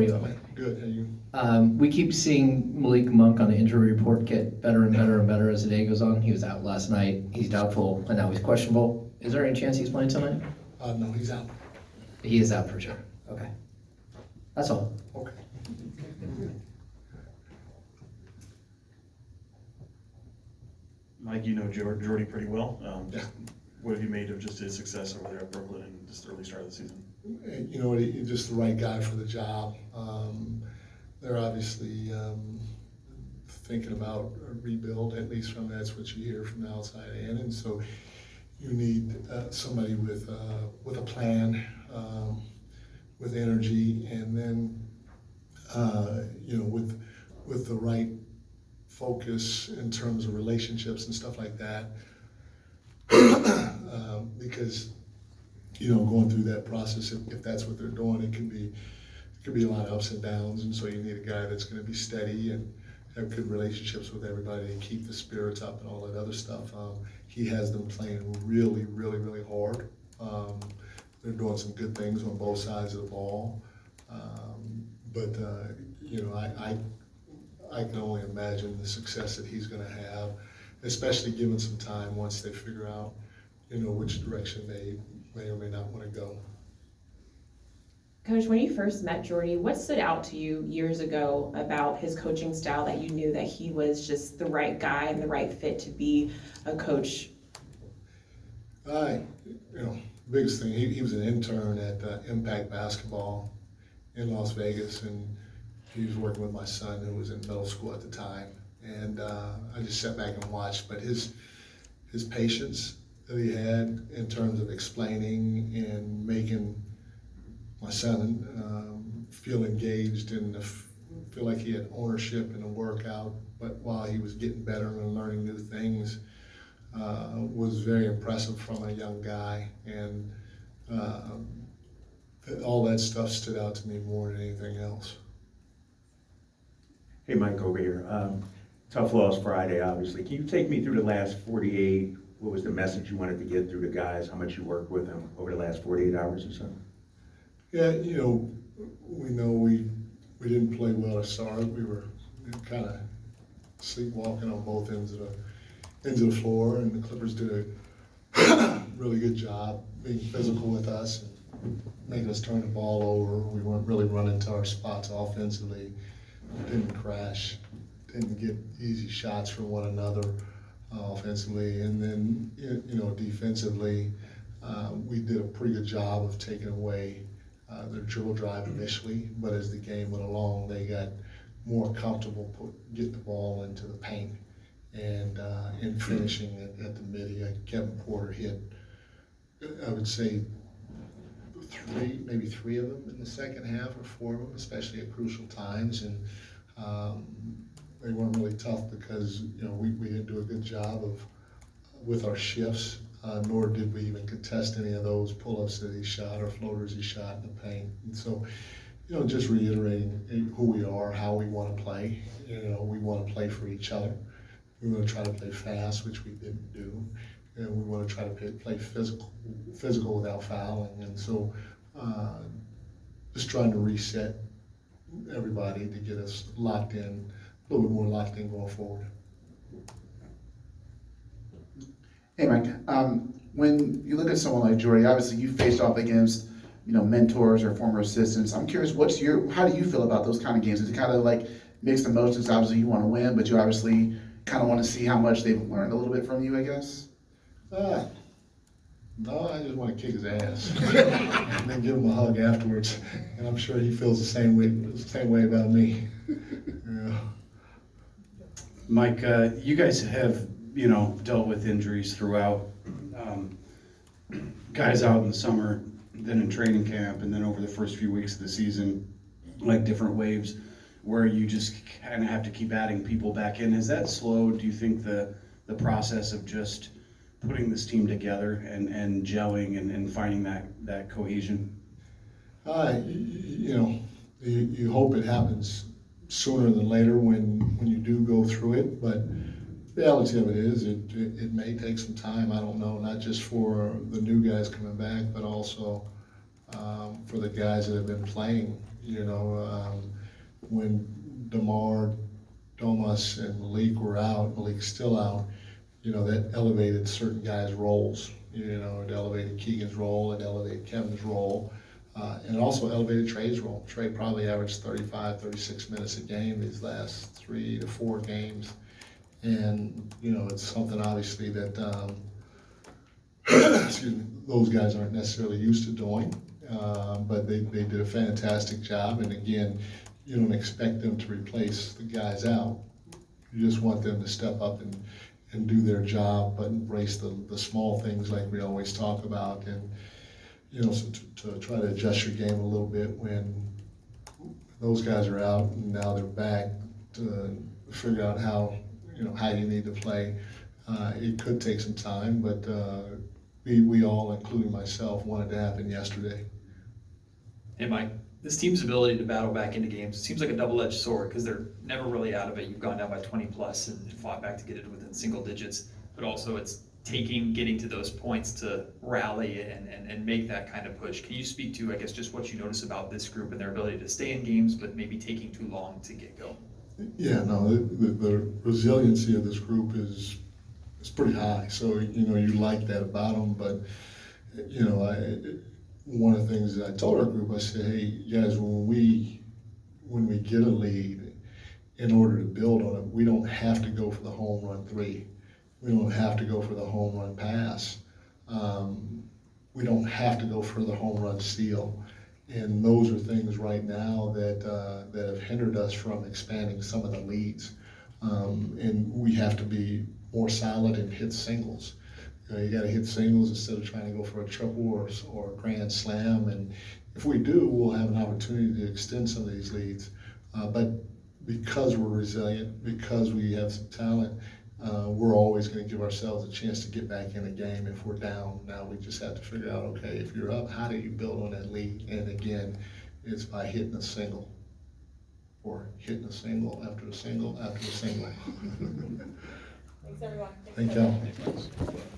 you? Good. How are you? We keep seeing Malik Monk on the injury report get better and better and better as the day goes on. He was out last night. He's doubtful, and now he's questionable. Is there any chance he's playing tonight? No, he's out. He is out for sure. Okay. That's all. Okay. Mike, you know Jordy pretty well. Yeah. What have you made of just his success over there at Brooklyn and just the early start of the season? You know, he's just the right guy for the job. They're obviously thinking about a rebuild, at least that's what you hear from the outside in, and so you need somebody with a plan, with energy, and then you know, with the right focus in terms of relationships and stuff like that. Because you know, going through that process, if that's what they're doing, it can be a lot of ups and downs, and so you need a guy that's going to be steady and have good relationships with everybody and keep the spirits up and all that other stuff. He has them playing really, really, really hard. They're doing some good things on both sides of the ball, but you know, I can only imagine the success that he's going to have, especially given some time once they figure out, you know, which direction they may or may not want to go. Coach, when you first met Jordy, what stood out to you years ago about his coaching style that you knew that he was just the right guy and the right fit to be a coach? You know, biggest thing, he was an intern at Impact Basketball in Las Vegas, and he was working with my son who was in middle school at the time. And I just sat back and watched, but his patience that he had in terms of explaining and making my son feel engaged and feel like he had ownership in the workout, but while he was getting better and learning new things, was very impressive from a young guy. And all that stuff stood out to me more than anything else. Hey, Mike, over here. Tough loss Friday, obviously. Can you take me through the last 48? What was the message you wanted to get through the guys? How much you worked with them over the last 48 hours or so? Yeah, you know we didn't play well to start. We were kind of sleepwalking on both ends of the floor, and the Clippers did a really good job being physical with us and making us turn the ball over. We weren't really running to our spots offensively. Didn't crash. Didn't get easy shots from one another offensively, and then you know, defensively, we did a pretty good job of taking away their dribble drive initially, but as the game went along, they got more comfortable getting the ball into the paint and finishing at the midi. Kevin Porter hit, I would say, maybe three of them in the second half, or four of them, especially at crucial times, and they weren't really tough because, you know, we didn't do a good job with our shifts, nor did we even contest any of those pull-ups that he shot or floaters he shot in the paint. And so, you know, just reiterating who we are, how we want to play. You know, we want to play for each other. We want to try to play fast, which we didn't do, and we want to try to play physical without fouling. And so, just trying to reset everybody to get us locked in, a little bit more locked in going forward. Hey, Mike. When you look at someone like Jordy, obviously you faced off against, you know, mentors or former assistants. I'm curious, how do you feel about those kind of games? Is it kind of like mixed emotions? Obviously you want to win, but you obviously kind of want to see how much they've learned a little bit from you, I guess? No, I just want to kick his ass and then give him a hug afterwards. And I'm sure he feels the same way about me. Yeah. Mike, you guys have, you know, dealt with injuries throughout. Guys out in the summer, then in training camp, and then over the first few weeks of the season, like different waves, where you just kind of have to keep adding people back in. Has that slowed, do you think, the process of just putting this team together and gelling and finding that cohesion? You know, you hope it happens sooner than later when you do go through it, but the reality of it is it may take some time. I don't know, not just for the new guys coming back, but also for the guys that have been playing, When DeMar, Domas, and Malik were out, Malik's still out, that elevated certain guys' roles. It elevated Keegan's role, it elevated Kevin's role, and it also elevated Trey's role. Trey probably averaged 35, 36 minutes a game these last 3 to 4 games. And, it's something obviously that, excuse me, those guys aren't necessarily used to doing, but they did a fantastic job. And again, you don't expect them to replace the guys out. You just want them to step up and do their job, but embrace the small things like we always talk about. And, so to try to adjust your game a little bit when those guys are out and now they're back, to figure out how you need to play. It could take some time, but we all, including myself, wanted to happen yesterday. Hey, Mike, this team's ability to battle back into games seems like a double-edged sword because they're never really out of it. You've gone down by 20 plus and fought back to get it within single digits, but also it's getting to those points to rally and make that kind of push. Can you speak to, I guess, just what you notice about this group and their ability to stay in games, but maybe taking too long to get going? Yeah, no, the resiliency of this group is pretty high. So, you like that about them, but, one of the things that I told our group, I said, hey, guys, when we get a lead, in order to build on it, we don't have to go for the home run 3. We don't have to go for the home run pass. We don't have to go for the home run steal. And those are things right now that have hindered us from expanding some of the leads. And we have to be more solid and hit singles. You got to hit singles instead of trying to go for a triple or a grand slam. And if we do, we'll have an opportunity to extend some of these leads. But because we're resilient, because we have some talent, we're always going to give ourselves a chance to get back in a game if we're down. Now we just have to figure out, okay, if you're up, how do you build on that lead? And again, it's by hitting a single, or hitting a single after a single after a single. Thanks, everyone. Thank you.